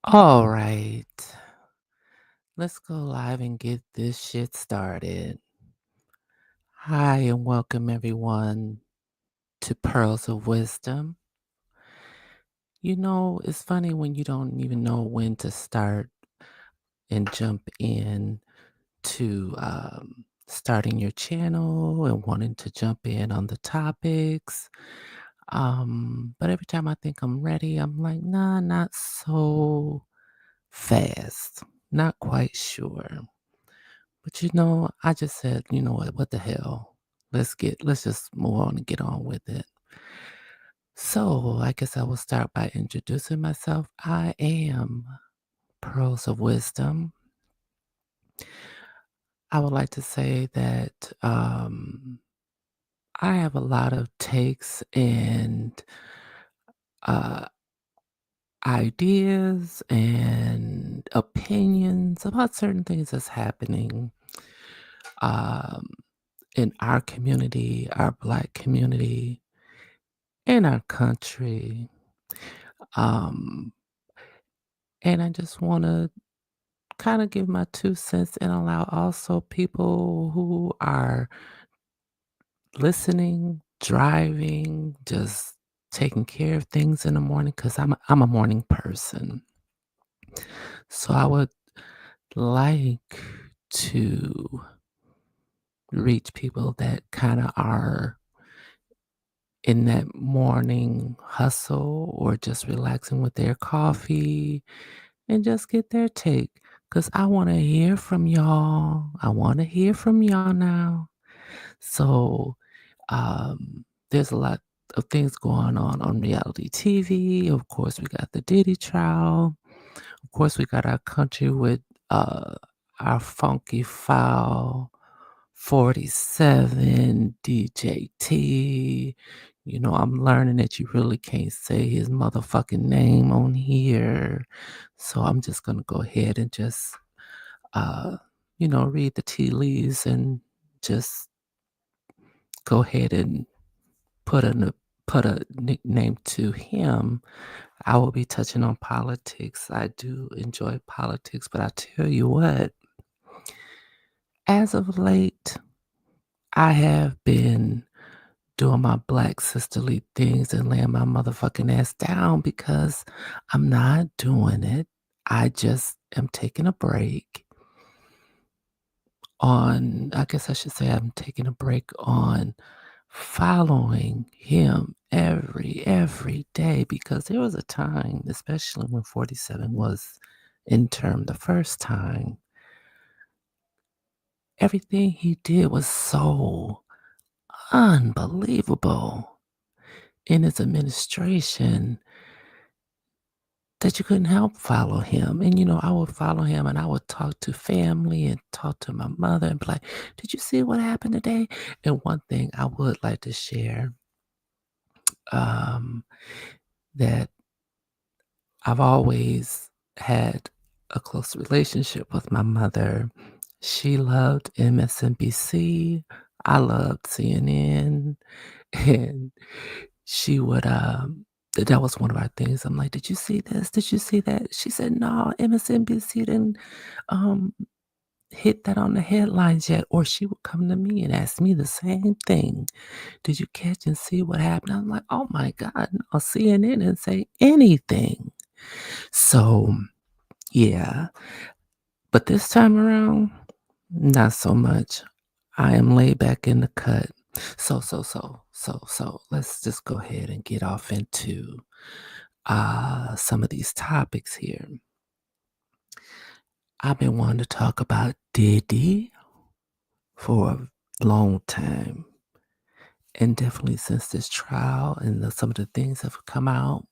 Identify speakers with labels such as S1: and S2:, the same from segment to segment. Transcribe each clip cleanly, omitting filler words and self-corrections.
S1: All right, let's go live and get this shit started. Hi, and welcome everyone to Pearls of Wisdom. It's funny when you don't even know when to start and jump in to starting your channel and wanting to jump in on the topics. But every time I think I'm ready, I'm like, nah, not so fast. Not quite sure. But I just said, you know what the hell? Let's just move on and get on with it. So I guess I will start by introducing myself. I am Pearls of Wisdom. I would like to say that I have a lot of takes and uh, ideas and opinions about certain things that's happening um, in our community, our Black community, in our country. Um, and I just want to kind of give my 2 cents and allow also people who are listening, driving, just taking care of things in the morning because I'm a morning person. So I would like to reach people that kind of are in that morning hustle or just relaxing with their coffee and just get their take. Because I want to hear from y'all. I want to hear from y'all now. So, there's a lot of things going on reality TV. Of course, we got the Diddy trial. Of course, we got our country with uh, our funky foul 47 DJT. I'm learning that you really can't say his motherfucking name on here. So I'm just going to go ahead and just, read the tea leaves and just go ahead and put a nickname to him. I will be touching on politics. I do enjoy politics, but I tell you what, as of late, I have been doing my Black sisterly things and laying my motherfucking ass down because I'm not doing it. I just am taking a break I guess I should say I'm taking a break on following him every day because there was a time, especially when 47 was in term the first time, everything he did was so unbelievable in his administration that you couldn't help follow him. And, I would follow him and I would talk to family and talk to my mother and be like, did you see what happened today? And one thing I would like to share um, that I've always had a close relationship with my mother. She loved MSNBC. I loved CNN. And she would, that was one of our things. I'm like, did you see this? Did you see that? She said, no, MSNBC didn't um, hit that on the headlines yet. Or she would come to me and ask me the same thing. Did you catch and see what happened? I'm like, oh my God, no, CNN didn't say anything. So, yeah. But this time around, not so much. I am laid back in the cut. So, let's just go ahead and get off into some of these topics here. I've been wanting to talk about Diddy for a long time. And definitely since this trial and some of the things have come out,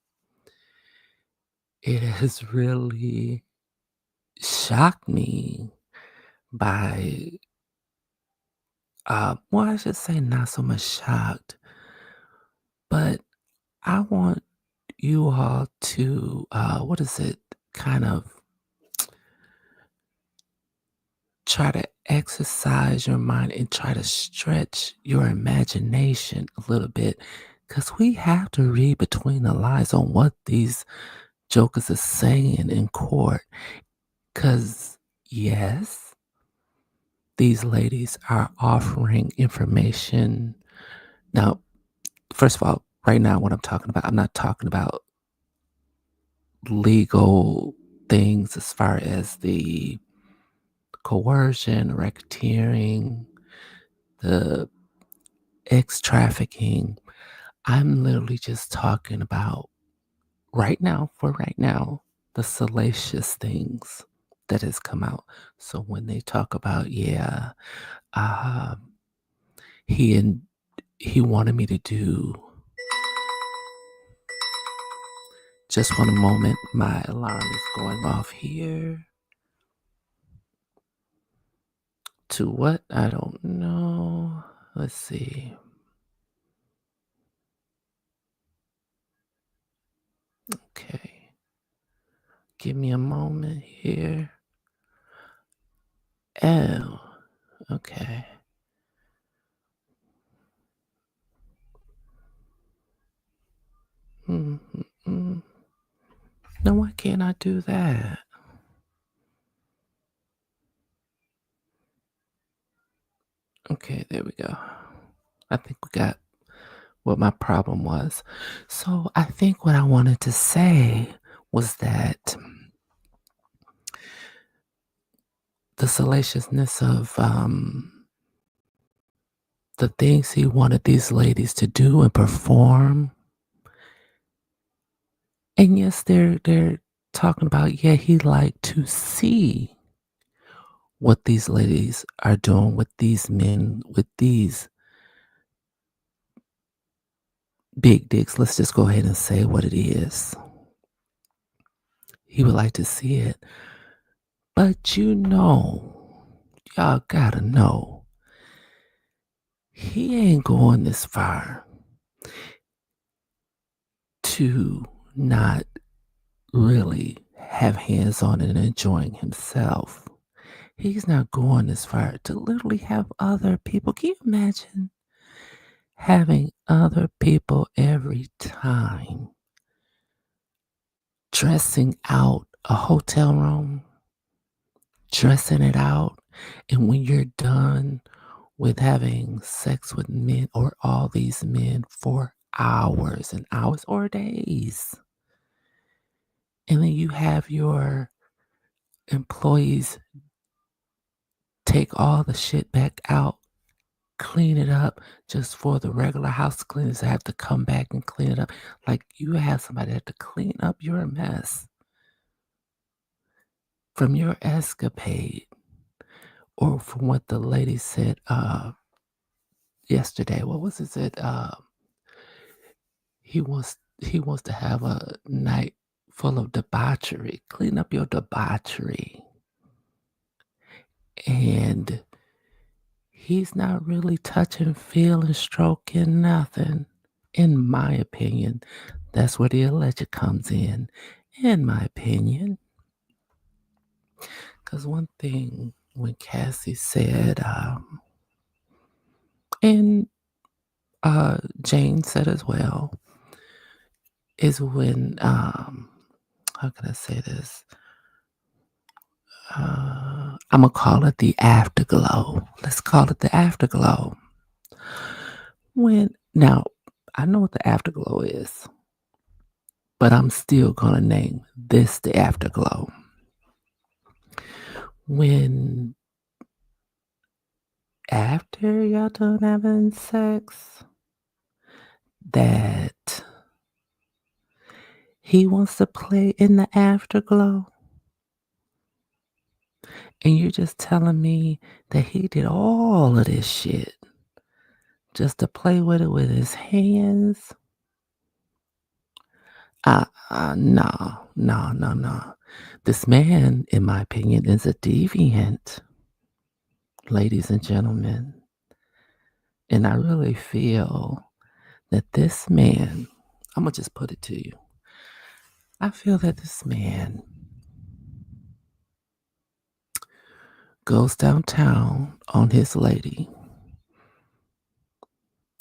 S1: it has really shocked me by, well, I should say not so much shocked, but I want you all to, what is it, kind of try to exercise your mind and try to stretch your imagination a little bit because we have to read between the lines on what these jokers are saying in court. Because, yes, these ladies are offering information. Now, first of all, right now, what I'm talking about, I'm not talking about legal things as far as the coercion, racketeering, the ex trafficking. I'm literally just talking about right now, the salacious things that has come out. So when they talk about, yeah, um, he and he wanted me to do. Just one moment, my alarm is going off here. To what? I don't know. Let's see. Okay. Give me a moment here. Oh, okay. Mm-mm. No, why can't I do that? Okay, there we go. I think we got what my problem was. So I think what I wanted to say was that the salaciousness of the things he wanted these ladies to do and perform. And yes, they're talking about, yeah, he liked to see what these ladies are doing with these men, with these big dicks. Let's just go ahead and say what it is. He would like to see it. But y'all gotta know, he ain't going this far to not really have hands on it and enjoying himself. He's not going as far to literally have other people. Can you imagine having other people every time dressing out a hotel room, dressing it out, and when you're done with having sex with men or all these men for hours and hours or days, and then you have your employees take all the shit back out, clean it up just for the regular house cleaners to have to come back and clean it up. Like you have somebody that have to clean up your mess from your escapade or from what the lady said yesterday. What was it? Said he wants to have a night full of debauchery. Clean up your debauchery. And he's not really touching, feeling, stroking, nothing. In my opinion, that's where the alleged comes in my opinion. Because one thing when Cassie said, and Jane said as well, is when, how can I say this? I'm going to call it the afterglow. Let's call it the afterglow. Now, I know what the afterglow is, but I'm still going to name this the afterglow. When after y'all done having sex, that he wants to play in the afterglow, and you're just telling me that he did all of this shit just to play with it with his hands? No, no, no, no. This man, in my opinion, is a deviant, ladies and gentlemen. And I really feel that this man, I'm going to just put it to you. I feel that this man goes downtown on his lady.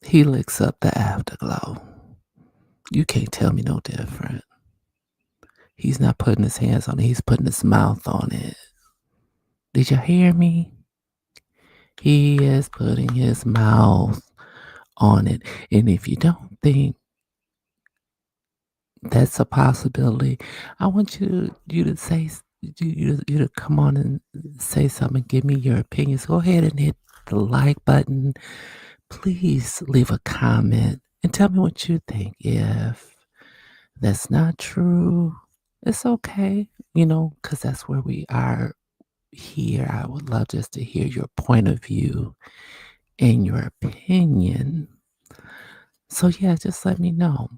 S1: He licks up the afterglow. You can't tell me no different. He's not putting his hands on it, he's putting his mouth on it. Did you hear me? He is putting his mouth on it. And if you don't think that's a possibility, I want you to say you to come on and say something, give me your opinions. Go ahead and hit the like button. Please leave a comment and tell me what you think. If that's not true, it's okay, because that's where we are here. I would love just to hear your point of view and your opinion. So, yeah, just let me know.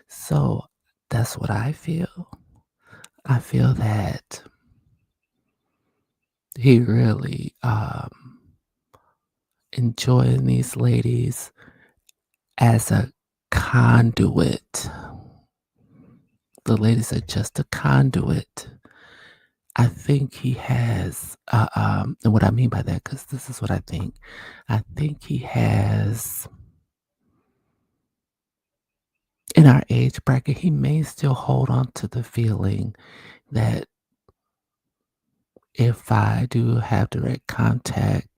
S1: So, that's what I feel. I feel that he really enjoying these ladies as a conduit. The ladies are just a conduit. I think he has, and what I mean by that, because this is what I think. I think he has, in our age bracket, he may still hold on to the feeling that if I do have direct contact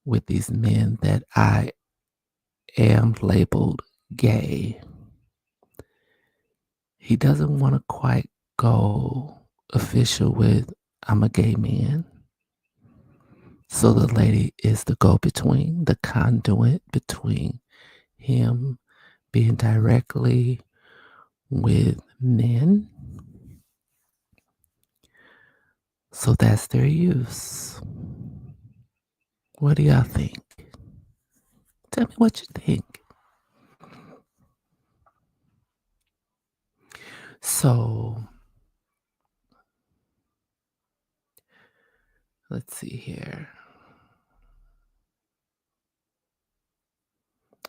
S1: with these men, that I am labeled gay. He doesn't want to quite go official with I'm a gay man. So the lady is the go between, the conduit between him being directly with men. So that's their use. What do y'all think? Tell me what you think. So let's see here.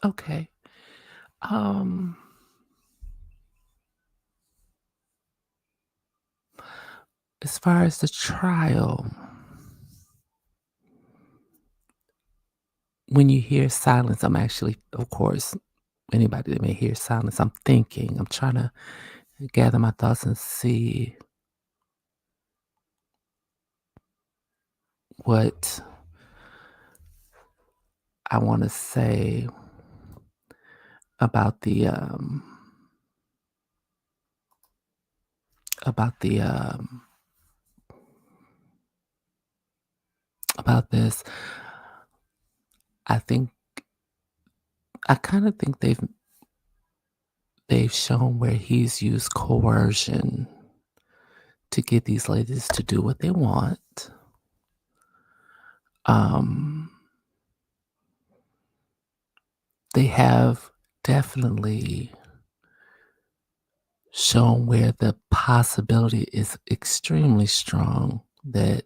S1: Okay. Um as far as the trial, when you hear silence, I'm actually, of course, anybody that may hear silence, I'm thinking, I'm trying to gather my thoughts and see what I want to say about about the about this. I think I kind of think they've shown where he's used coercion to get these ladies to do what they want. Um, they have definitely shown where the possibility is extremely strong that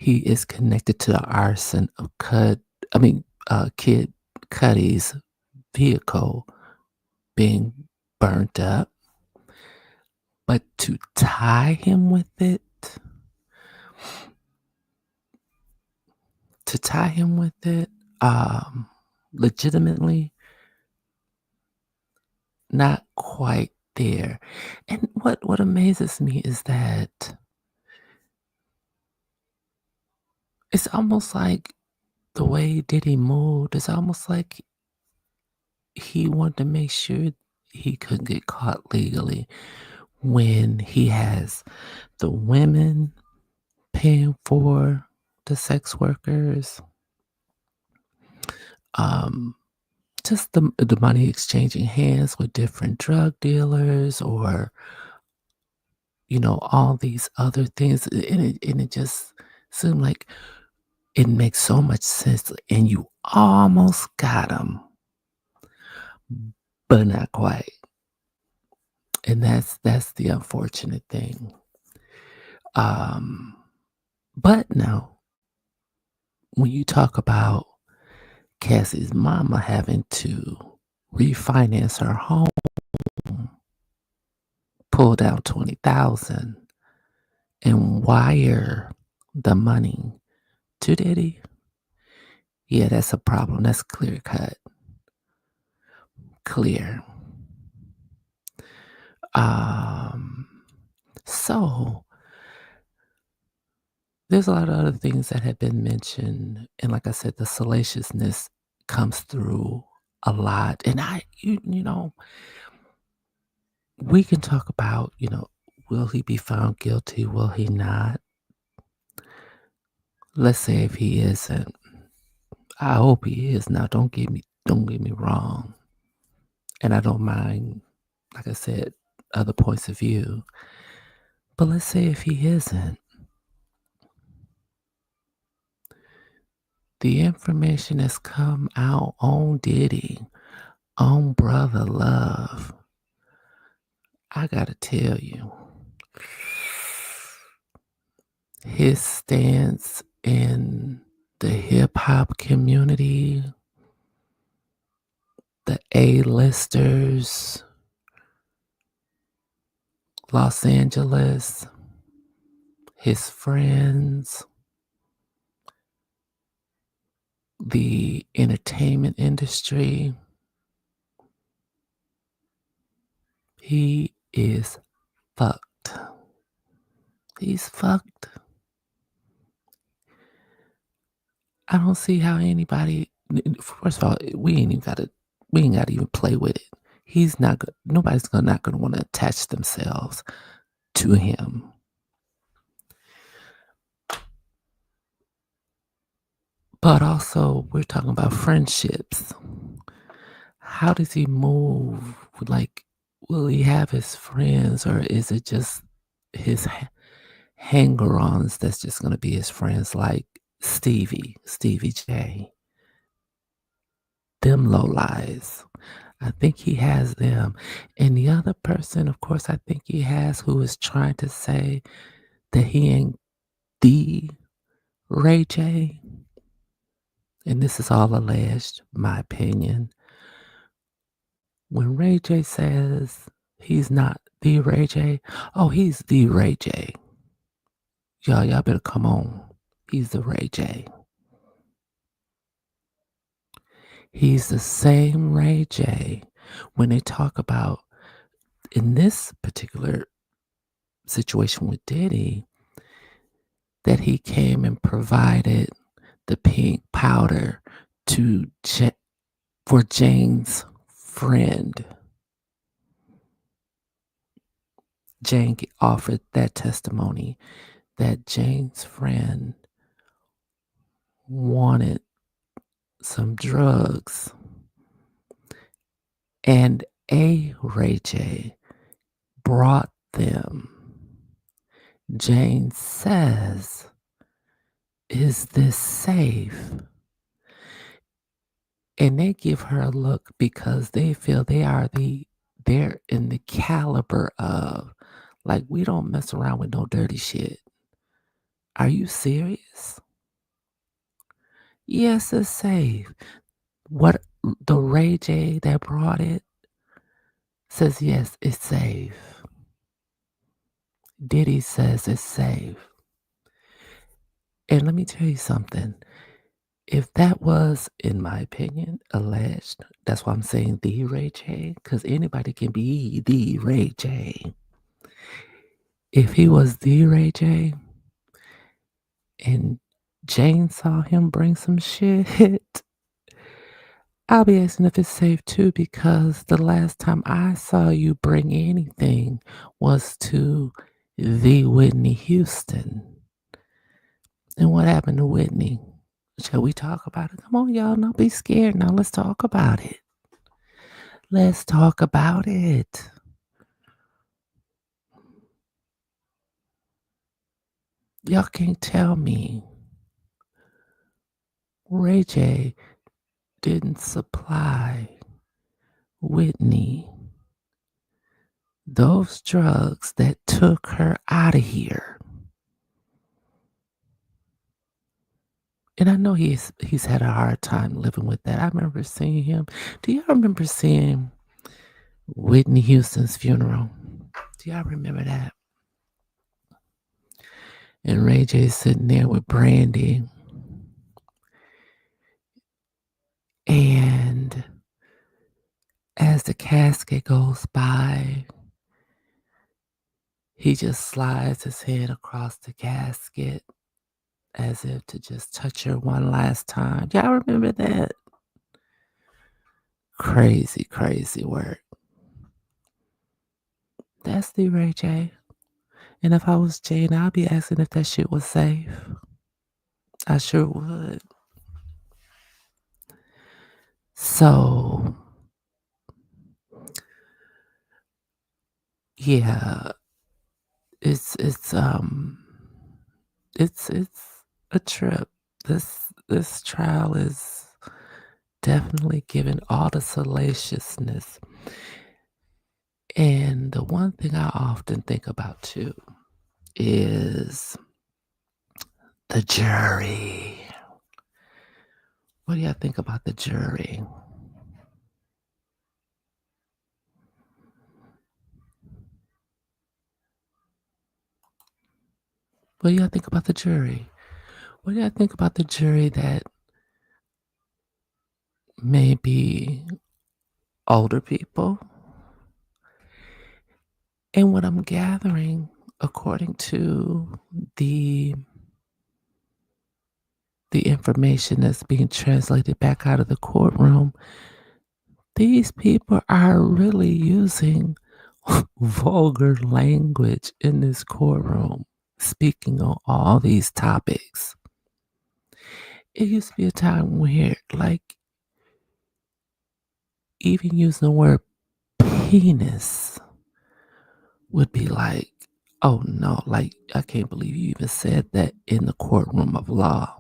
S1: he is connected to the arson of Kid Cudi's vehicle being burnt up. But to tie him with it, legitimately, not quite there. And what amazes me is that it's almost like the way Diddy moved, it's almost like he wanted to make sure he couldn't get caught legally when he has the women paying for the sex workers, um, just the money exchanging hands with different drug dealers or all these other things, and it just seemed like it makes so much sense, and you almost got him, but not quite, and that's the unfortunate thing. Um, but now, when you talk about Cassie's mama having to refinance her home, pull down 20,000, and wire the money to Diddy, yeah, that's a problem. That's clear cut, clear. Um, so there's a lot of other things that have been mentioned, and like I said, the salaciousness comes through a lot. And we can talk about, will he be found guilty? Will he not? Let's say if he isn't, I hope he is. Now, don't get me wrong, and I don't mind, like I said, other points of view. But let's say if he isn't, the information that's come out on Diddy, on Brother Love, I gotta tell you, his stance in the hip hop community, the A-listers, Los Angeles, his friends, the entertainment industry, he is fucked. He's fucked. I don't see how anybody. First of all, we ain't gotta even play with it. He's not. Nobody's not gonna want to attach themselves to him. But also, we're talking about friendships. How does he move? Like, will he have his friends, or is it just his hanger-ons that's just gonna be his friends, like Stevie J? Them low lies. I think he has them. And the other person, of course, I think he has, who is trying to say that he ain't the Ray J. And this is all alleged, my opinion. When Ray J says he's not the Ray J, oh, he's the Ray J. Y'all better come on. He's the Ray J. He's the same Ray J when they talk about, in this particular situation with Diddy, that he came and provided the pink powder to for Jane's friend. Jane offered that testimony that Jane's friend wanted some drugs, and a Ray J brought them. Jane says, "Is this safe?" And they give her a look because they feel they're in the caliber of, like, we don't mess around with no dirty shit. Are you serious? Yes, it's safe. What the Ray J that brought it says, yes, it's safe. Diddy says it's safe. And let me tell you something. If that was, in my opinion, alleged, that's why I'm saying the Ray J, because anybody can be the Ray J. If he was the Ray J and Jane saw him bring some shit, I'll be asking if it's safe too, because the last time I saw you bring anything was to the Whitney Houston. And what happened to Whitney? Shall we talk about it? Come on, y'all. Don't be scared. Now let's talk about it. Let's talk about it. Y'all can't tell me Ray J didn't supply Whitney those drugs that took her out of here. And I know he's had a hard time living with that. I remember seeing him. Do y'all remember seeing Whitney Houston's funeral? Do y'all remember that? And Ray J's sitting there with Brandy. And as the casket goes by, he just slides his head across the casket as if to just touch her one last time. Y'all remember that? Crazy, crazy work. That's the Ray J. And if I was Jane, I'd be asking if that shit was safe. I sure would. So, yeah, it's it's a trip. This trial is definitely given all the salaciousness. And the one thing I often think about too is the jury. What do y'all think about the jury? What do y'all think about the jury? What do y'all think about the jury that may be older people? And what I'm gathering, according to the the information that's being translated back out of the courtroom, these people are really using vulgar language in this courtroom, speaking on all these topics. It used to be a time where, like, even using the word penis would be like, oh no, like, I can't believe you even said that in the courtroom of law.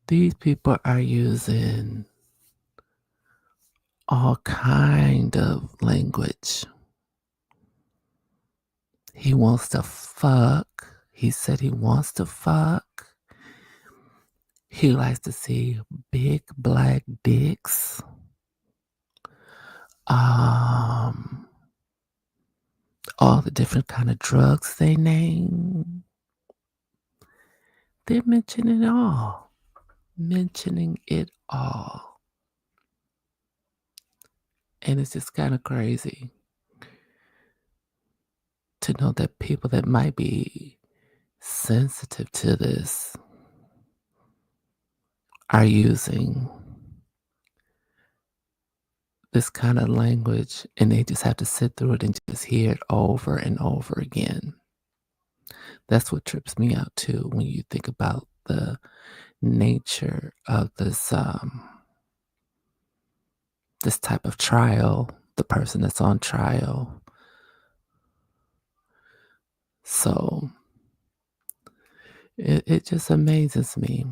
S1: These people are using all kind of language. He wants to fuck. He said he wants to fuck. He likes to see big black dicks. Um, all the different kind of drugs they name. They're mentioning it all. Mentioning it all. And it's just kind of crazy to know that people that might be sensitive to this are using this kind of language and they just have to sit through it and just hear it over and over again. That's what trips me out too when you think about the nature of this type of trial, the person that's on trial. So it just amazes me.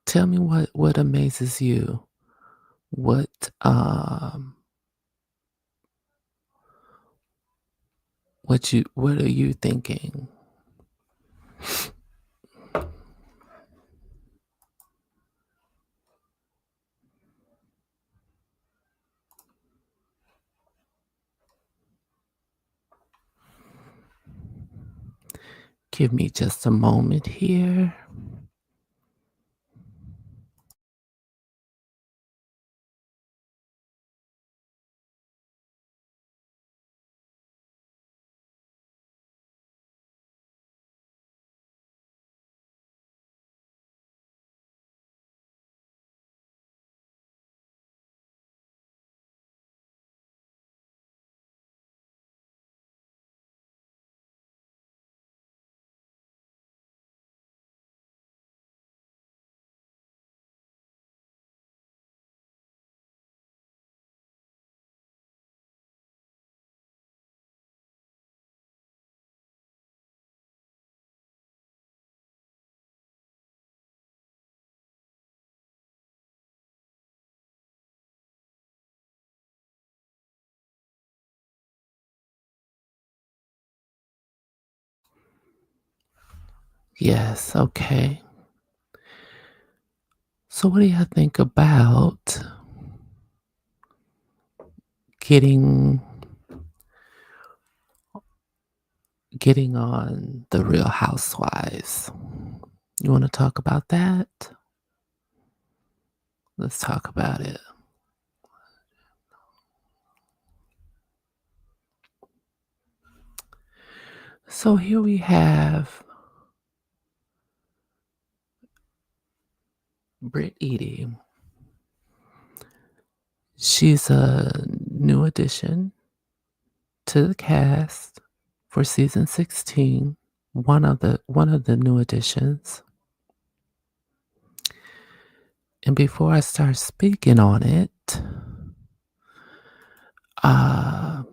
S1: Tell me what amazes you. What what are you thinking? Give me just a moment here. Yes, okay. So what do you think about getting getting on the Real Housewives? You want to talk about that? Let's talk about it. So here we have Brit Eady. She's a new addition to the cast for season 16. One of the new additions. And before I start speaking on it, uh,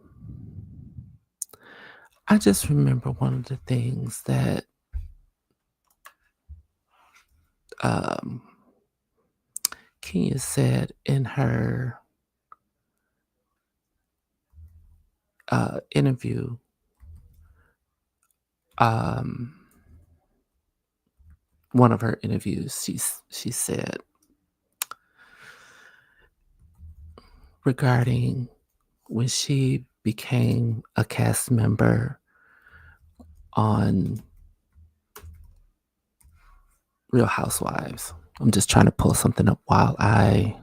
S1: I just remember one of the things that um, Kenya said in her interview. Um, One of her interviews, she said regarding when she became a cast member on Real Housewives. I'm just trying to pull something up while I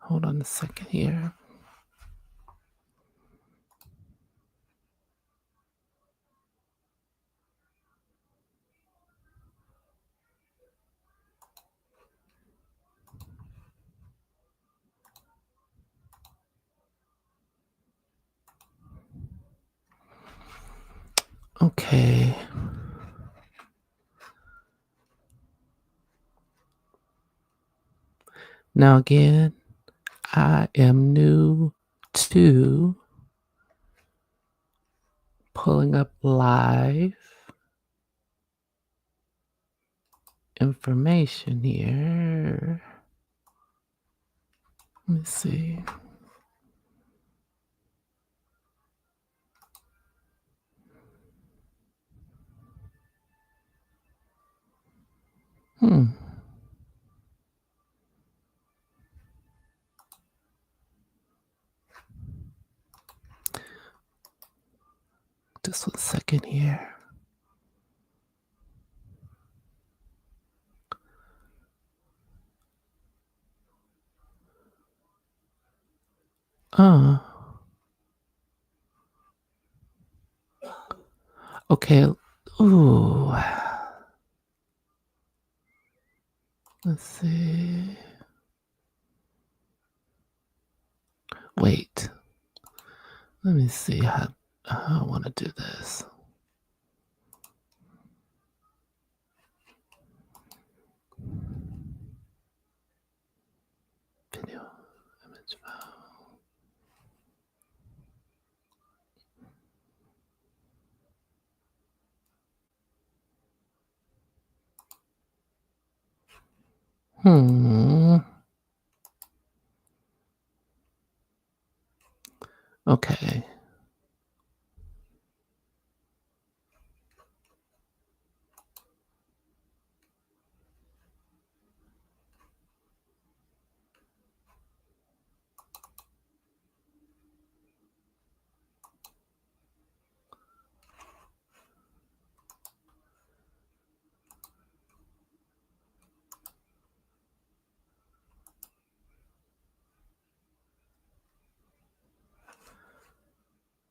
S1: hold on a second here. Okay. Now again, I am new to pulling up live information here. Let me see. Hmm. Just 1 second here. Uh. Okay. Ooh. Let's see. Wait. Let me see how I want to do this. Video, image file. Okay.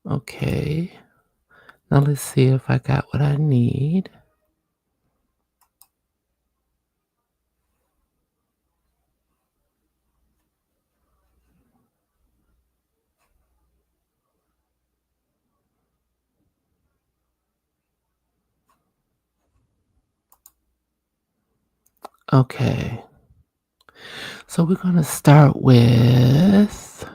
S1: Okay. Now let's see if I got what I need. Okay. So we're going to start with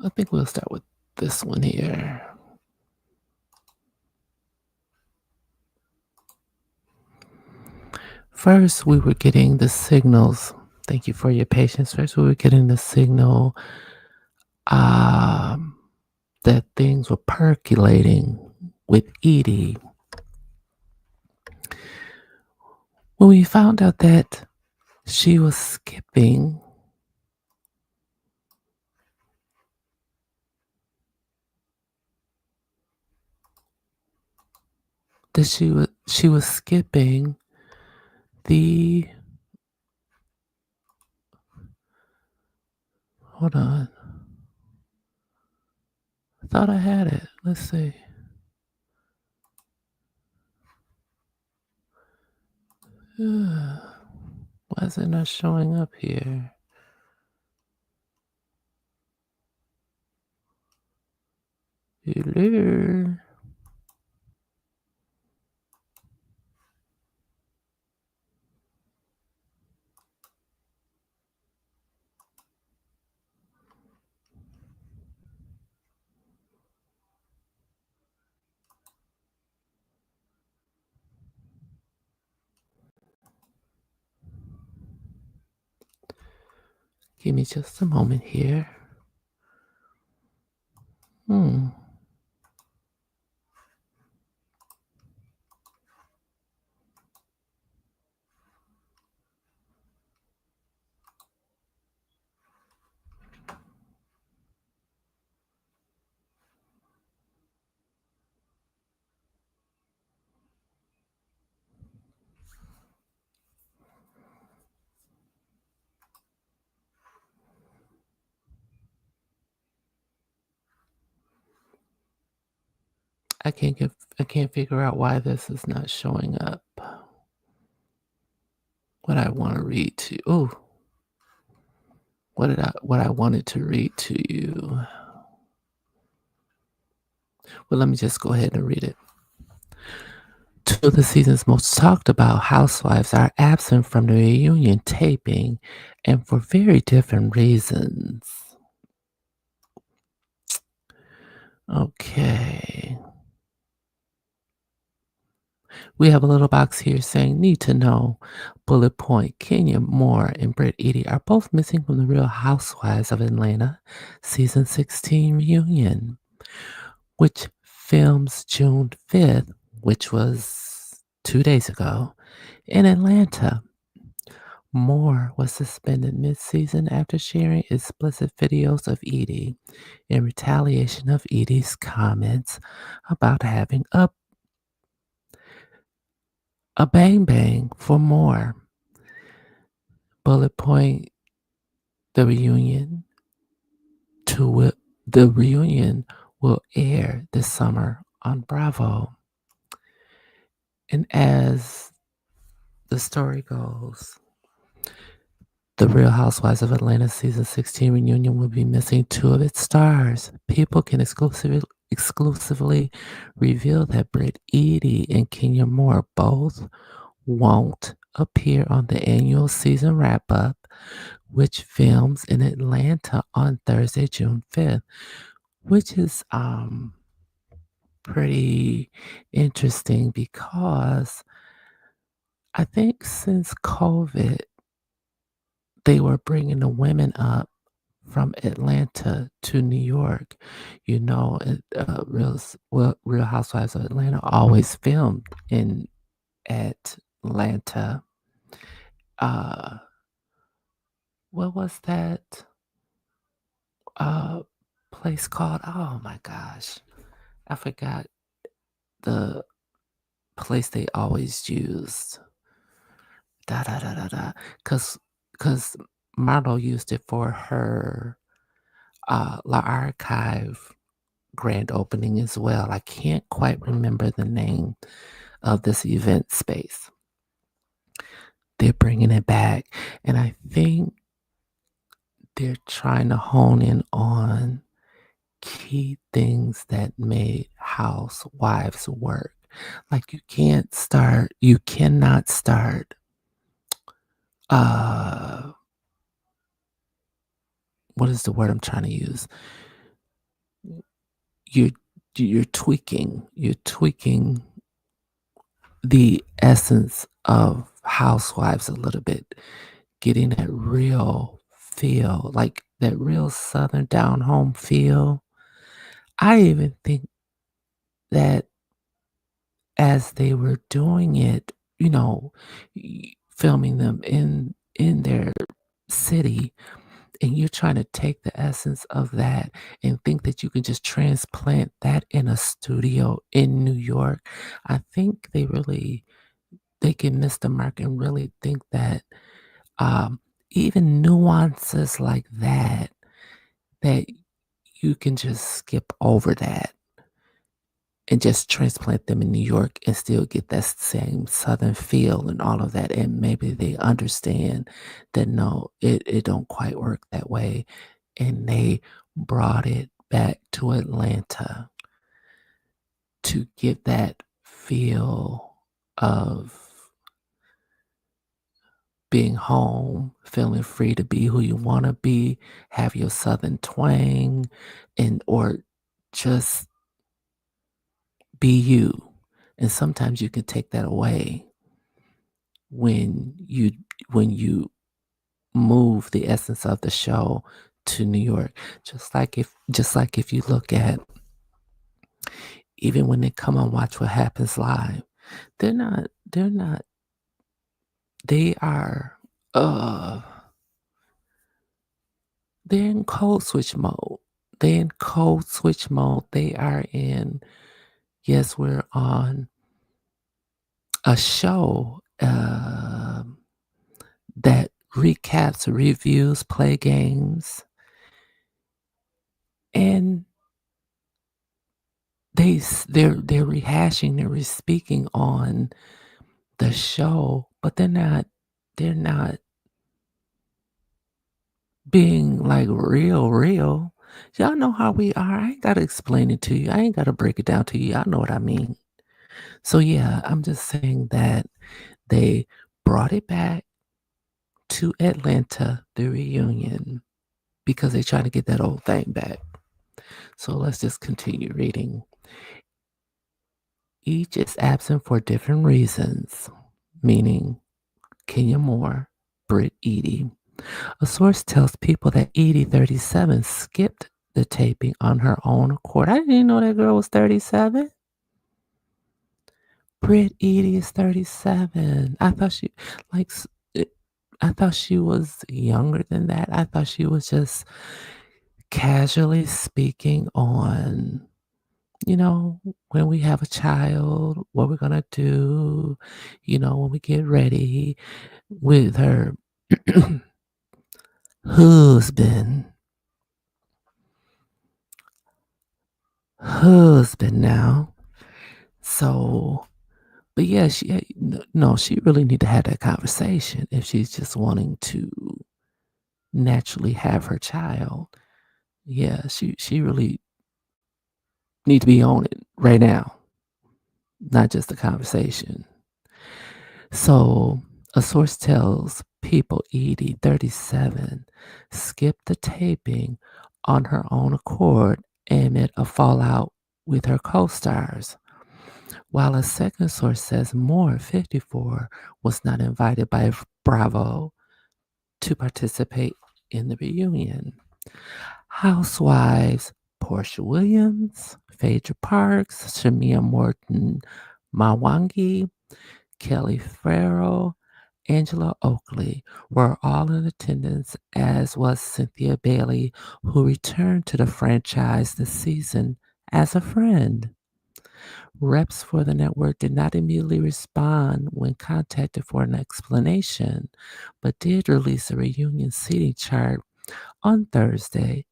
S1: I think we'll start with this one here. First, we were getting the signals. Thank you for your patience. First, we were getting the signal um, that things were percolating with Eady. When we found out that she was skipping that she was skipping the hold on. I thought I had it. Let's see. Why is it not showing up here? Hello. Give me just a moment here. Hmm. I can't figure out why this is not showing up. What I want to read to you. Oh, what I wanted to read to you. Well, let me just go ahead and read it. Two of the season's most talked about housewives are absent from the reunion taping and for very different reasons. Okay. We have a little box here saying need to know. Bullet point. Kenya Moore and Brit Eady are both missing from the Real Housewives of Atlanta season 16 reunion, which films June 5th, which was 2 days ago, in Atlanta. Moore was suspended mid-season after sharing explicit videos of Eady in retaliation of Eady's comments about having a bang bang for Moore. Bullet point the reunion the reunion will air this summer on Bravo. And as the story goes, the Real Housewives of Atlanta season 16 reunion will be missing two of its stars. People can exclusively reveal that Brit Eady and Kenya Moore both won't appear on the annual season wrap-up, which films in Atlanta on Thursday, June 5th, which is pretty interesting because I think since COVID, they were bringing the women up from Atlanta to New York. Real Housewives of Atlanta always filmed in Atlanta. Uh, what was that uh place called? Oh my gosh, I forgot the place they always used. Da da da da da. Cause Marlo used it for her La Archive grand opening as well. I can't quite remember the name of this event space. They're bringing it back, and I think they're trying to hone in on key things that made housewives work. Like you cannot start uh what is the word I'm trying to use? You're you're tweaking the essence of housewives a little bit, getting that real feel, like that real southern down home feel. I even think that as they were doing it, filming them in their city, and you're trying to take the essence of that and think that you can just transplant that in a studio in New York. I think they can miss the mark and really think that um, even nuances like that you can just skip over that and just transplant them in New York and still get that same Southern feel and all of that. And maybe they understand that no, it don't quite work that way. And they brought it back to Atlanta to get that feel of being home, feeling free to be who you want to be, have your Southern twang, and or just be you. And sometimes you can take that away when you move the essence of the show to New York. Just like if you look at even when they come on Watch What Happens Live, they're not they are they're in code switch mode. They're in code switch mode. They are in, yes, we're on a show that recaps, reviews, play games, and they're rehashing, they're speaking on the show, but they're not being like real. Y'all know how we are. I ain't gotta explain it to you. I ain't gotta break it down to you. Y'all know what I mean. So yeah, I'm just saying that they brought it back to Atlanta, the reunion, because they're trying to get that old thing back. So let's just continue reading. Each is absent for different reasons, meaning Kenya Moore, Brit, Eady. A source tells people that Eady, 37, skipped the taping on her own accord. I didn't know that girl was 37. Brit Eady is 37. Like, it- I thought she was younger than that. I thought she was just casually speaking on, you know, when we have a child, what we're going to do, when we get ready with her husband. Husband now. So, but yeah, no, she really need to have that conversation if she's just wanting to naturally have her child. Yeah, she really need to be on it right now, not just a conversation. So, a source tells people Eady, 37, skipped the taping on her own accord amid a fallout with her co-stars. While a second source says Moore, 54, was not invited by Bravo to participate in the reunion. Housewives Portia Williams, Phaedra Parks, Shamia Morton Mawangi, Kelly Farrell, Angela Oakley were all in attendance, as was Cynthia Bailey, who returned to the franchise this season as a friend. Reps for the network did not immediately respond when contacted for an explanation, but did release a reunion seating chart on Thursday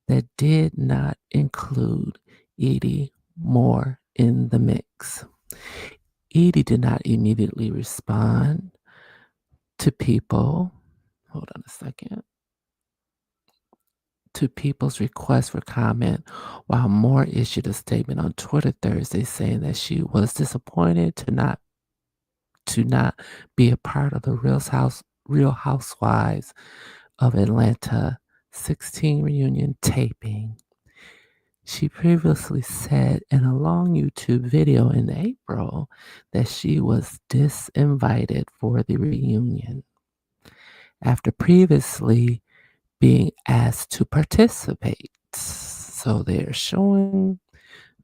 S1: that did not include Eady Moore in the mix. Eady did not immediately respond to people. Hold on a second. To people's request for comment, while Moore issued a statement on Twitter Thursday saying that she was disappointed to not be a part of the Real Housewives of Atlanta 16 reunion taping. She previously said in a long YouTube video in April that she was disinvited for the reunion after previously being asked to participate. So they're showing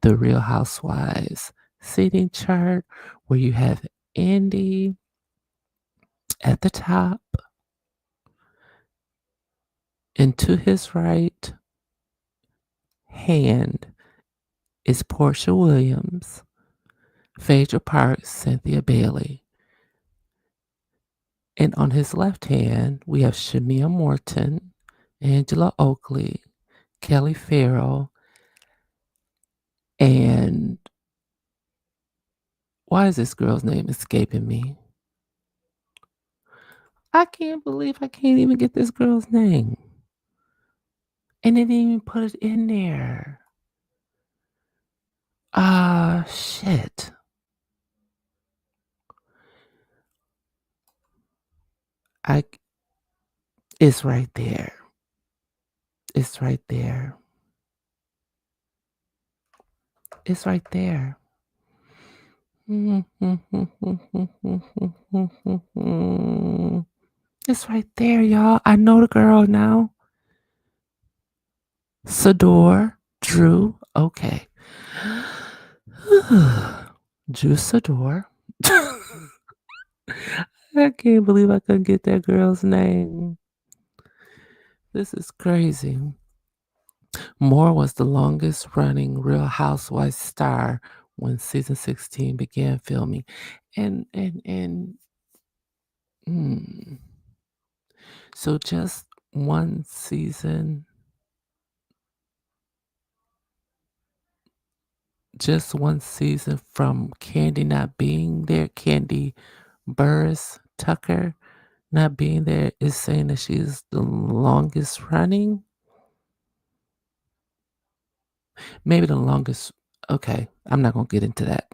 S1: the Real Housewives seating chart where you have Andy at the top And to his right hand is Portia Williams, Phaedra Parks, Cynthia Bailey. And on his left hand, we have Shamia Morton, Angela Oakley, Kelly Farrell, and why is this girl's name escaping me? I can't believe I can't even get this girl's name. And they didn't even put it in there. Ah, shit. I It's right there. It's right there. It's right there. It's right there, y'all. I know the girl now. Sador, Drew. Okay. Drew Sador. I can't believe I couldn't get that girl's name. This is crazy. Moore was the longest running Real Housewives star when season 16 began filming. And hmm. So just one season, from Candy not being there, Candy Burris Tucker not being there is saying that she's the longest running. Maybe the longest. Okay, I'm not going to get into that.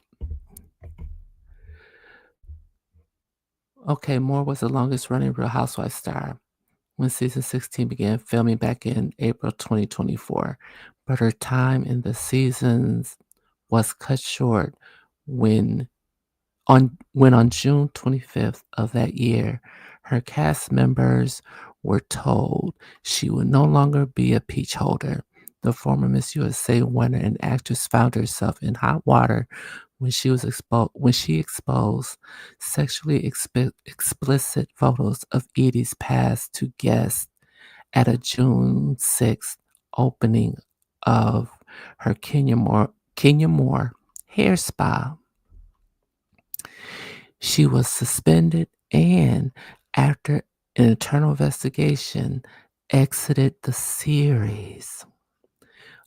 S1: Okay, Moore was the longest running Real Housewives star when season 16 began filming back in April 2024, but her time in the seasons was cut short when on June 25th of that year, her cast members were told she would no longer be a peach holder. The former Miss USA winner and actress found herself in hot water when she exposed sexually explicit photos of Eady's past to guests at a June 6th opening of her Kenya Moore hair spa. She was suspended and, after an internal investigation, exited the series.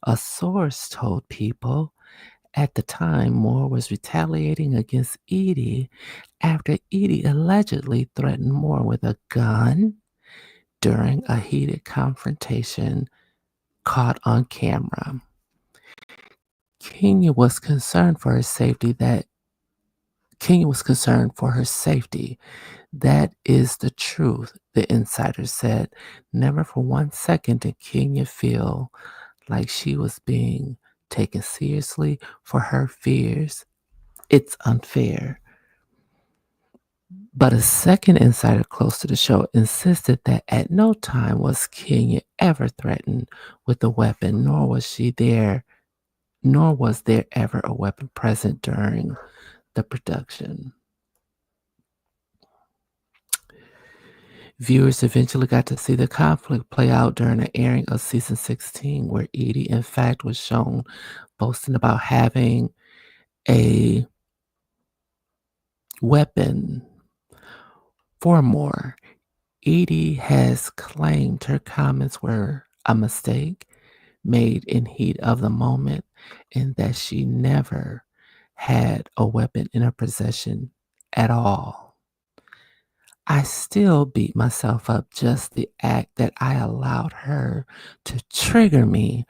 S1: A source told People at the time Moore was retaliating against Eady after Eady allegedly threatened Moore with a gun during a heated confrontation caught on camera. Kenya was concerned for her safety. That is the truth, the insider said. Never for 1 second did Kenya feel like she was being taken seriously for her fears. It's unfair. But a second insider close to the show insisted that at no time was Kenya ever threatened with a weapon, nor was there ever a weapon present during the production. Viewers eventually got to see the conflict play out during the airing of season 16, where Eady, in fact, was shown boasting about having a weapon. For more, Eady has claimed her comments were a mistake made in heat of the moment and that she never had a weapon in her possession at all. I still beat myself up just the act that I allowed her to trigger me.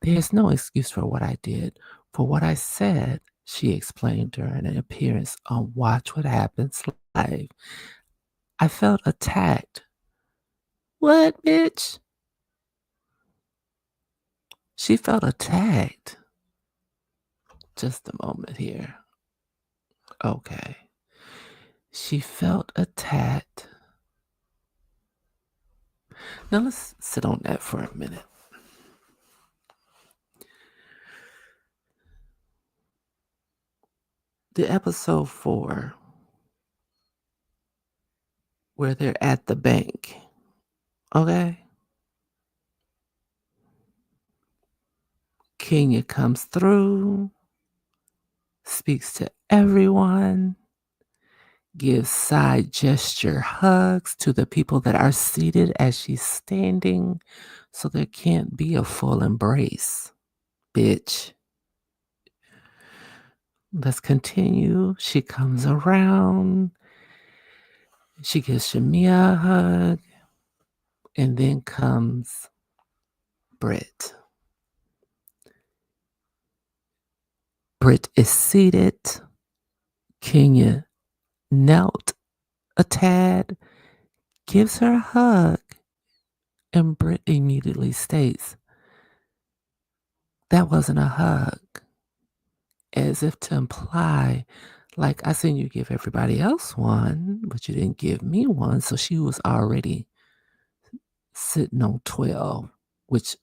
S1: There's no excuse for what I did, for what I said, she explained during an appearance on Watch What Happens Live. I felt attacked. What, bitch? She felt attacked. Just a moment here. Okay. She felt attacked. Now let's sit on that for a minute. The episode 4, where they're at the bank. Okay? Kenya comes through, speaks to everyone, gives side gesture hugs to the people that are seated as she's standing, so there can't be a full embrace. Bitch. Let's continue. She comes around. She gives Shamia a hug. And then comes Brit. Brit is seated. Kenya knelt a tad, gives her a hug, and Brit immediately states, "That wasn't a hug," as if to imply, like, I seen you give everybody else one, but you didn't give me one. So she was already sitting on 12, which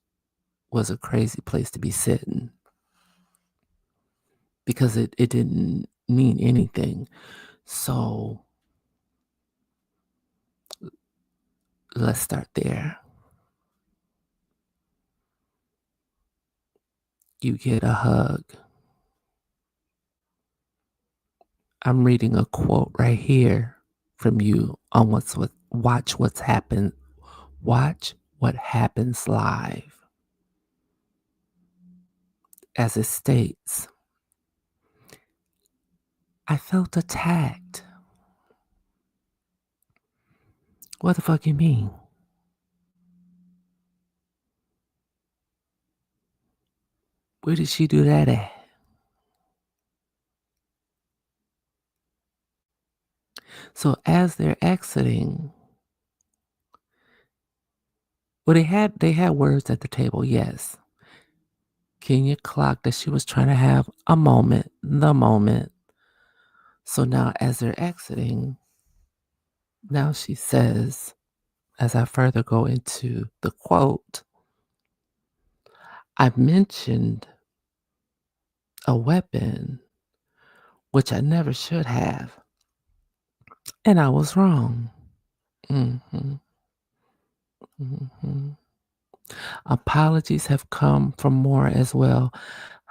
S1: was a crazy place to be sitting because it didn't mean anything. So let's start there. You get a hug. I'm reading a quote right here from you on watch what's happened. Watch what happens live. As it states, I felt attacked. What the fuck you mean? Where did she do that at? So as they're exiting, well, they had words at the table, yes. Kenya clocked that she was trying to have a moment, the moment. So now as they're exiting, now she says, as I further go into the quote, I mentioned a weapon, which I never should have, and I was wrong. hmm hmm Apologies have come from more as well.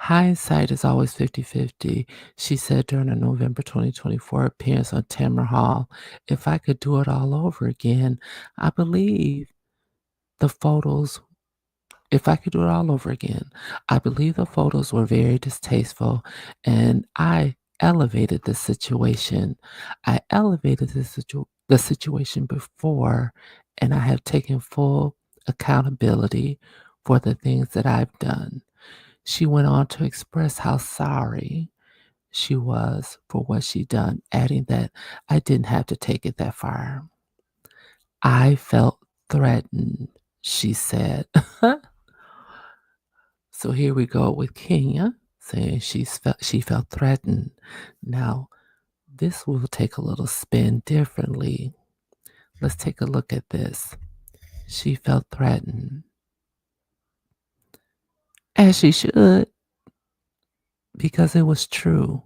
S1: Hindsight is always 50-50, she said during a November 2024 appearance on Tamara Hall. If I could do it all over again, I believe the photos if I could do it all over again, I believe the photos were very distasteful and I elevated the situation. I elevated the situation before, and I have taken full accountability for the things that I've done. She went on to express how sorry she was for what she done, adding that I didn't have to take it that far. I felt threatened, she said. So here we go with Kenya saying she felt threatened. Now, this will take a little spin differently. Let's take a look at this. She felt threatened. As she should, because it was true.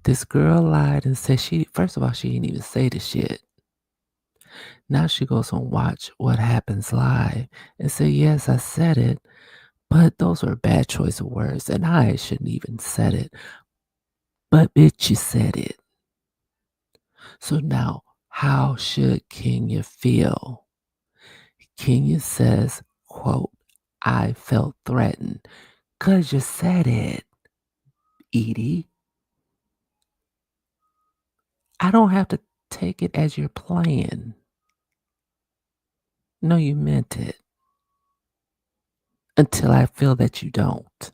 S1: This girl lied and said first of all, she didn't even say the shit. Now she goes on Watch What Happens Live and say, yes, I said it, but those were a bad choice of words and I shouldn't even said it. But bitch, you said it. So now, how should Kenya feel? Kenya says, quote, I felt threatened. 'Cause you said it, Eady. I don't have to take it as you're playing. No, you meant it. Until I feel that you don't.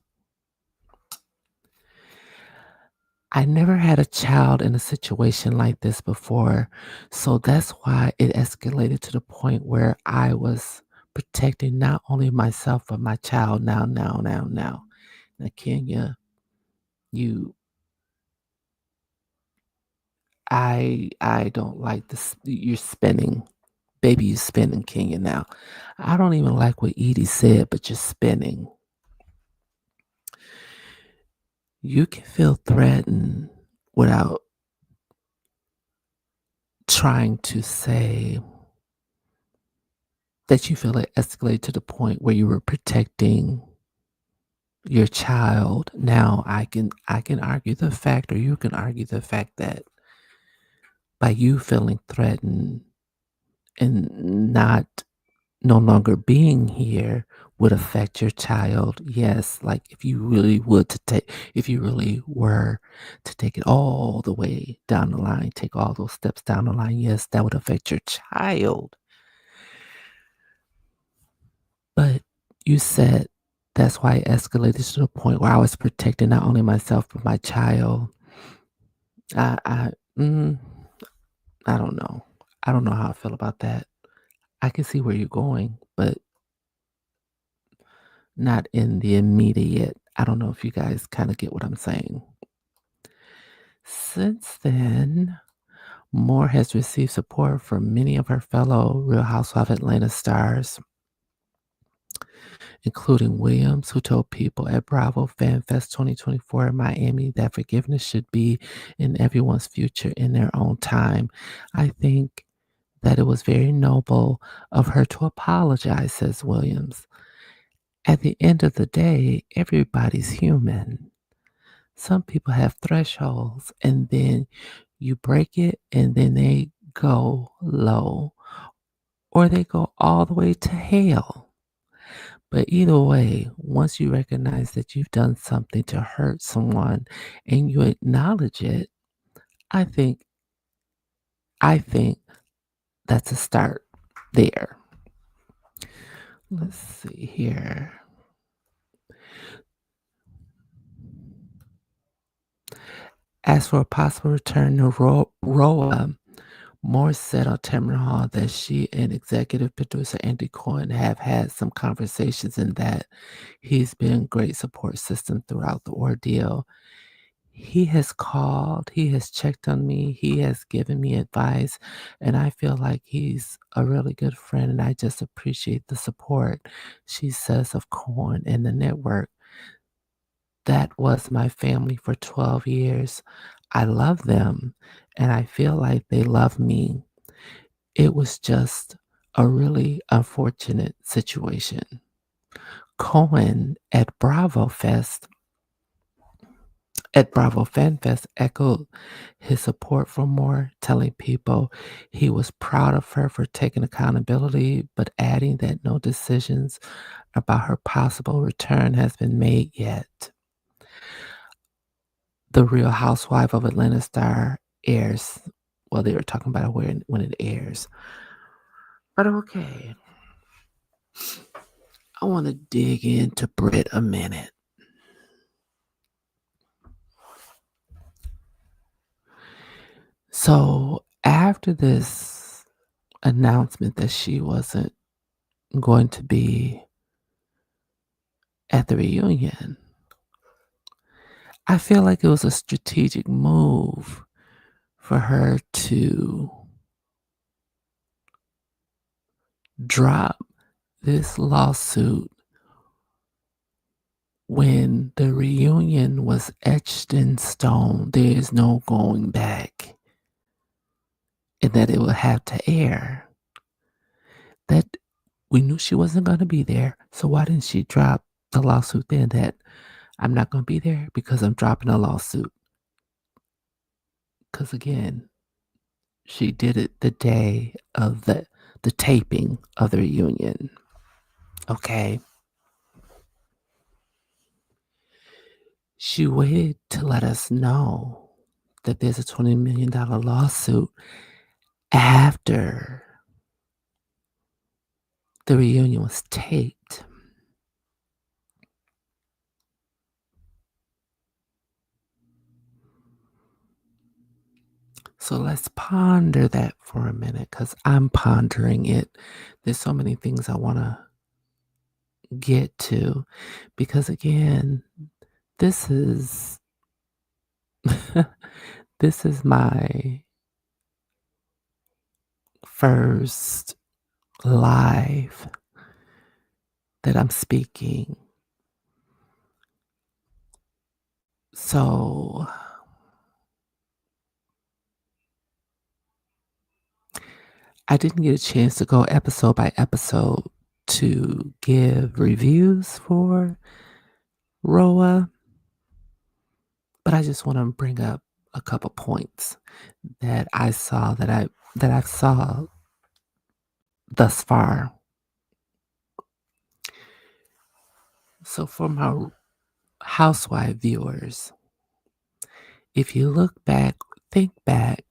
S1: I never had a child in a situation like this before, so that's why it escalated to the point where I was protecting not only myself but my child now. Now, Kenya, you, I don't like this. You're spinning, baby. You're spinning, Kenya. Now, I don't even like what Eady said, but you're spinning. You can feel threatened without trying to say that you feel it escalated to the point where you were protecting your child. Now I can argue the fact, or you can argue the fact that by you feeling threatened and not no longer being here would affect your child. Yes, like if you really were to take it all the way down the line, take all those steps down the line, yes, that would affect your child. But you said that's why it escalated to the point where I was protecting not only myself but my child. I I mm, I don't know. I don't know how I feel about that. I can see where you're going, but not in the immediate. I don't know if you guys kind of get what I'm saying. Since then, Moore has received support from many of her fellow Real Housewives of Atlanta stars, including Williams, who told people at Bravo Fan Fest 2024 in Miami that forgiveness should be in everyone's future in their own time. I think that it was very noble of her to apologize, says Williams. At the end of the day, everybody's human. Some people have thresholds and then you break it and then they go low or they go all the way to hell. But either way, once you recognize that you've done something to hurt someone and you acknowledge it, I think I think that's a start there. Let's see here. As for a possible return to Roa, Moore said on Tamron Hall that she and executive producer Andy Cohen have had some conversations and that he's been a great support system throughout the ordeal. He has called, he has checked on me, he has given me advice, and I feel like he's a really good friend, and I just appreciate the support, she says of Cohen and the network. That was my family for 12 years. I love them, and I feel like they love me. It was just a really unfortunate situation. Cohen at Bravo Fan Fest echoed his support for Moore, telling people he was proud of her for taking accountability, but adding that no decisions about her possible return has been made yet. The Real Housewife of Atlanta star airs. Well, they were talking about when it airs. But okay, I want to dig into Brit a minute. So after this announcement that she wasn't going to be at the reunion, I feel like it was a strategic move for her to drop this lawsuit when the reunion was etched in stone. There is no going back, and that it would have to air. That we knew she wasn't going to be there, so why didn't she drop the lawsuit then? That I'm not going to be there because I'm dropping a lawsuit. Because again, she did it the day of the taping of the reunion. Okay. She waited to let us know that there's a $20 million lawsuit after the reunion was taped. So let's ponder that for a minute because I'm pondering it. There's so many things I want to get to because, again, this is this is my first live that I'm speaking. So I didn't get a chance to go episode by episode to give reviews for Roa, but I just want to bring up a couple points that I saw that I saw thus far. So for my housewife viewers, if you look back, think back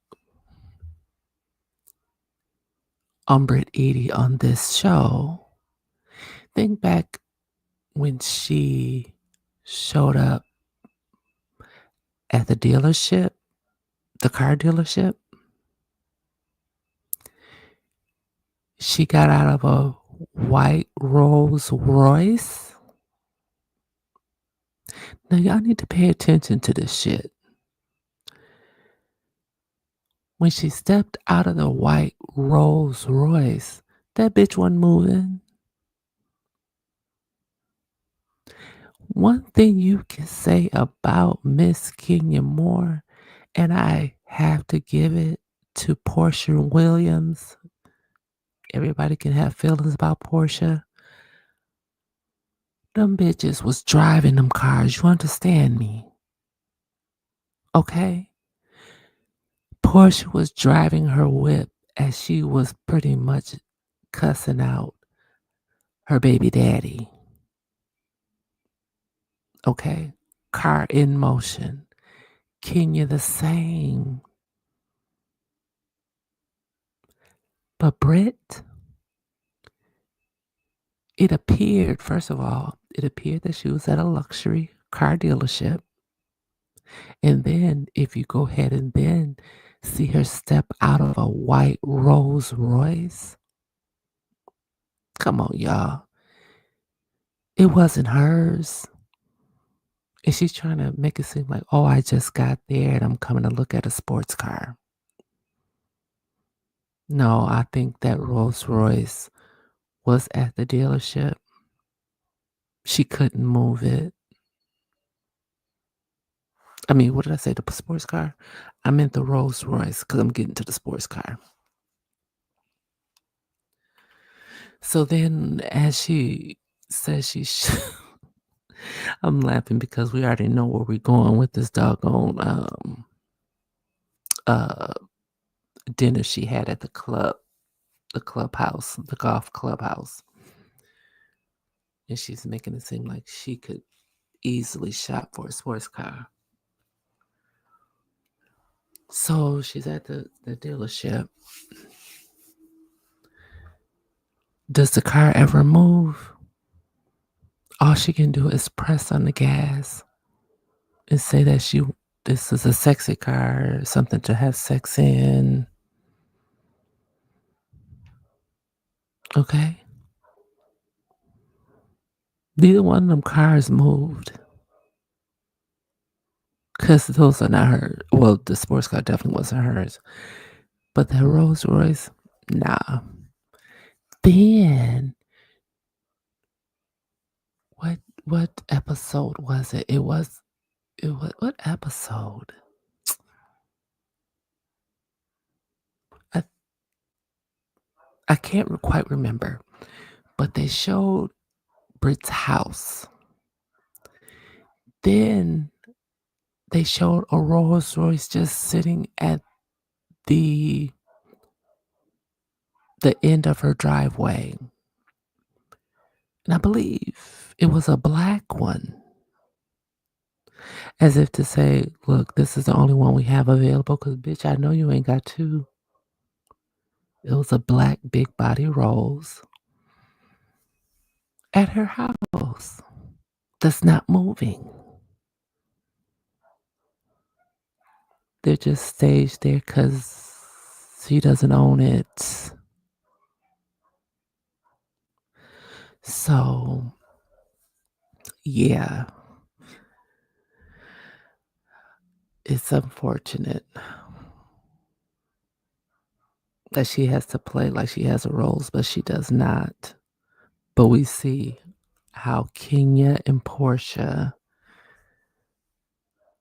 S1: on Brit Eady on this show, think back when she showed up at the dealership, the car dealership. She got out of a white Rolls Royce. Now, y'all need to pay attention to this shit. When she stepped out of the white Rolls Royce, that bitch wasn't moving. One thing you can say about Miss Kenya Moore, and I have to give it to Portia Williams. Everybody can have feelings about Portia. Them bitches was driving them cars. You understand me? Okay? Portia was driving her whip as she was pretty much cussing out her baby daddy. Okay? Car in motion. Kenya the same. But Brit, it appeared, first of all, it appeared that she was at a luxury car dealership. And then if you go ahead and then see her step out of a white Rolls Royce, come on, y'all. It wasn't hers. And she's trying to make it seem like, oh, I just got there and I'm coming to look at a sports car. No, I think that Rolls Royce was at the dealership. She couldn't move it. I mean, what did I say? The sports car? I meant the Rolls Royce because I'm getting to the sports car. So then, as she says I'm laughing because we already know where we're going with this doggone uh, dinner she had at the clubhouse, the golf clubhouse. And she's making it seem like she could easily shop for a sports car. So she's at the dealership. Does the car ever move? All she can do is press on the gas and say that this is a sexy car, something to have sex in. Okay? Neither one of them cars moved. Because those are not hers. Well, the sports car definitely wasn't hers. But that Rolls Royce, nah. Then what episode was it? It was what episode? I I can't quite remember. But they showed Brit's house. Then they showed a Rolls Royce just sitting at the end of her driveway. And I believe it was a black one. As if to say, look, this is the only one we have available because, bitch, I know you ain't got two. It was a black big body Rolls at her house that's not moving. They're just staged there because she doesn't own it. So, yeah, it's unfortunate that she has to play like she has a Rolls, but she does not. But we see how Kenya and Portia,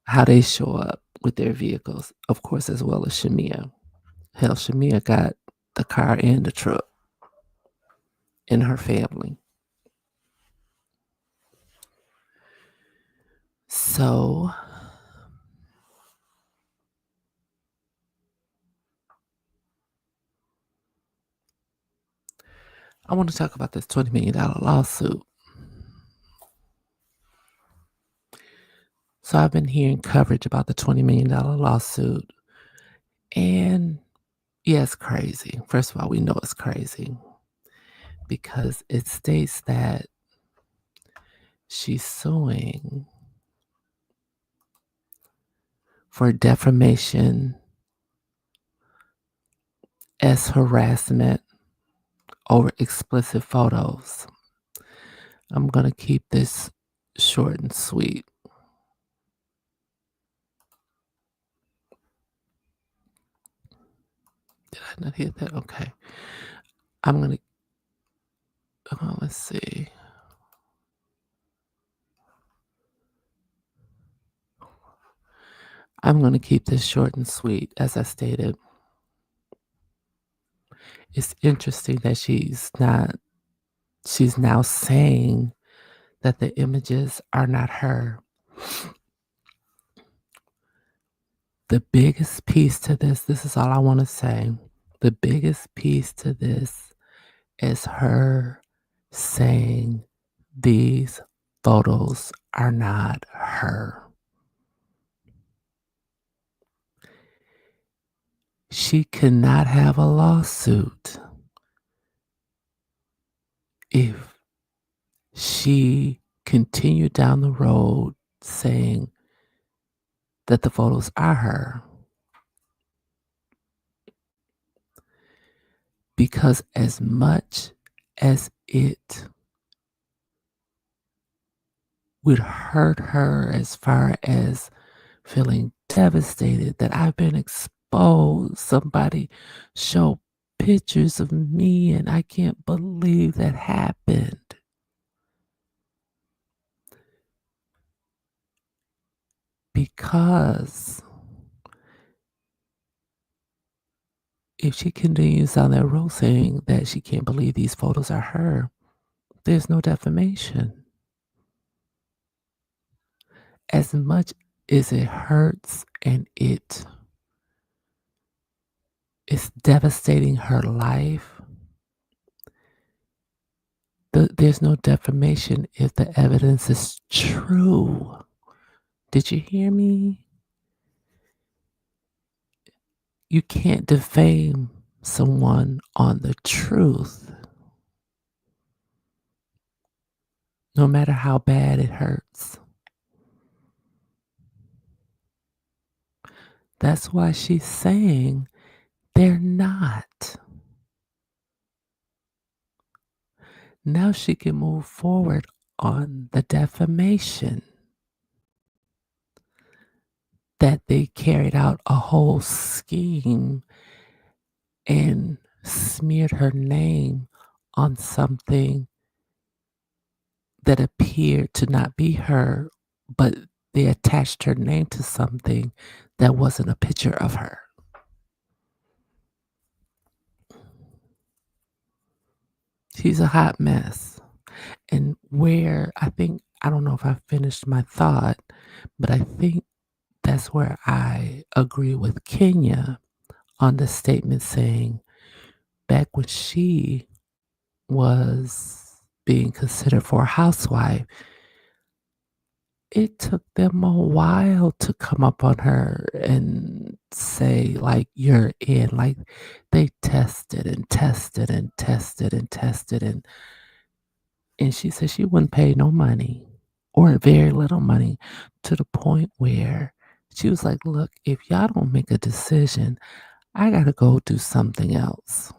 S1: how they show up with their vehicles, of course, as well as Shamia. Hell, Shamia got the car and the truck in her family. So I want to talk about this $20 million lawsuit. So I've been hearing coverage about the $20 million lawsuit. And yeah, it's crazy. First of all, we know it's crazy because it states that she's suing for defamation as harassment over explicit photos. I'm going to keep this short and sweet. Did I not hit that? Okay. I'm going to, let's see. I'm going to keep this short and sweet. As I stated, it's interesting that she's now saying that the images are not her. The biggest piece to this is all I want to say. The biggest piece to this is her saying these photos are not her. She cannot have a lawsuit if she continued down the road saying that the photos are her. Because as much as it would hurt her as far as feeling devastated that I've been exposed, somebody showed pictures of me and I can't believe that happened. Because if she continues down that road saying that she can't believe these photos are her, there's no defamation. As much as it hurts and it's devastating her life, there's no defamation if the evidence is true. Did you hear me? You can't defame someone on the truth, no matter how bad it hurts. That's why she's saying they're not. Now she can move forward on the defamation that they carried out a whole scheme and smeared her name on something that appeared to not be her, but they attached her name to something that wasn't a picture of her. She's a hot mess. And where I don't know if I finished my thought, but I think that's where I agree with Kenya on the statement saying back when she was being considered for a housewife, it took them a while to come up on her and say, like, you're in. Like, they tested and tested and tested and tested. And she said she wouldn't pay no money or very little money to the point where she was like, look, if y'all don't make a decision, I got to go do something else.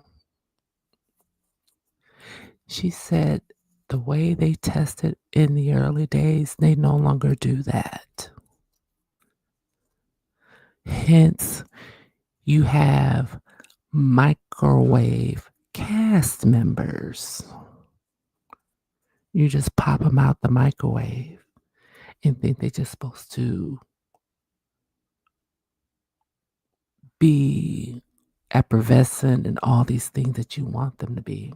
S1: She said the way they tested in the early days, they no longer do that. Hence, you have microwave cast members. You just pop them out the microwave and think they're just supposed to be effervescent and all these things that you want them to be.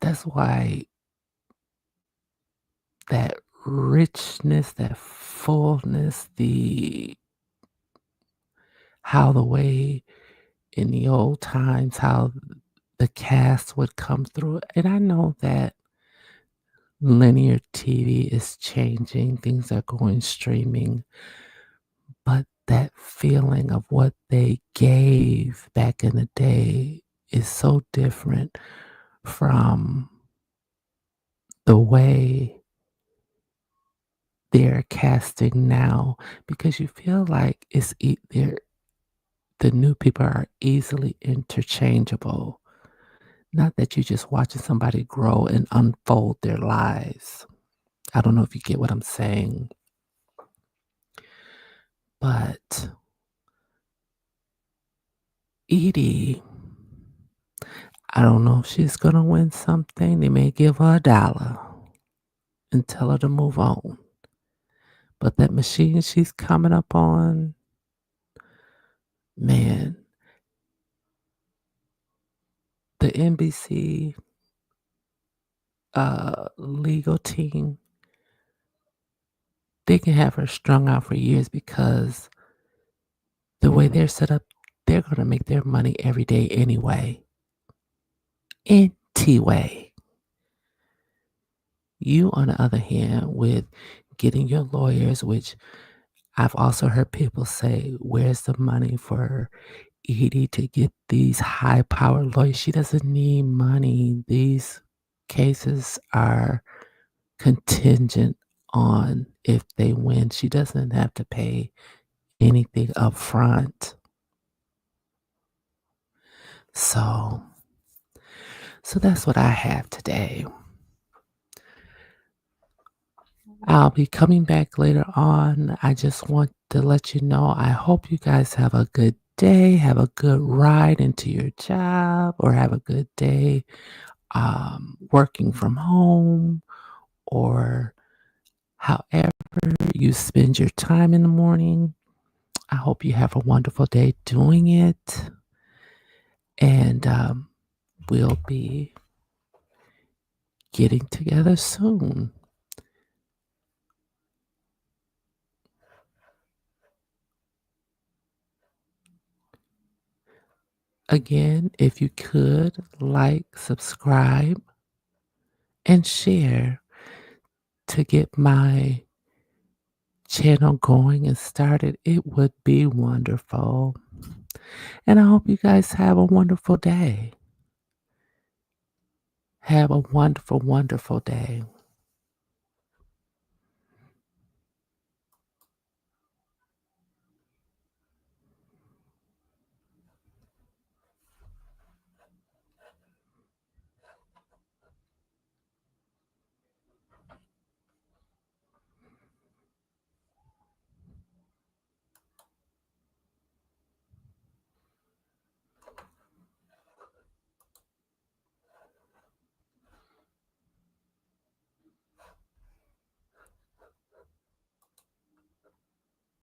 S1: That's why richness, that fullness, the how the way in the old times, how the cast would come through. And I know that linear TV is changing, things are going streaming, but that feeling of what they gave back in the day is so different from the way they're casting now because you feel like the new people are easily interchangeable. Not that you're just watching somebody grow and unfold their lives. I don't know if you get what I'm saying, but Eady, I don't know if she's going to win something. They may give her $1 and tell her to move on. But that machine she's coming up on, man, the NBC legal team, they can have her strung out for years because the way they're set up, they're going to make their money every day anyway. Anyway. You, on the other hand, with getting your lawyers, which I've also heard people say, where's the money for Edie to get these high powered lawyers? She doesn't need money. These cases are contingent on if they win. She doesn't have to pay anything up front. So, so that's what I have today. I'll be coming back later on. I just want to let you know I hope you guys have a good day, have a good ride into your job, or have a good day working from home, or however you spend your time in the morning. I hope you have a wonderful day doing it. And we'll be getting together soon. Again, if you could like, subscribe, and share to get my channel going and started, it would be wonderful. And I hope you guys have a wonderful day. Have a wonderful, wonderful day.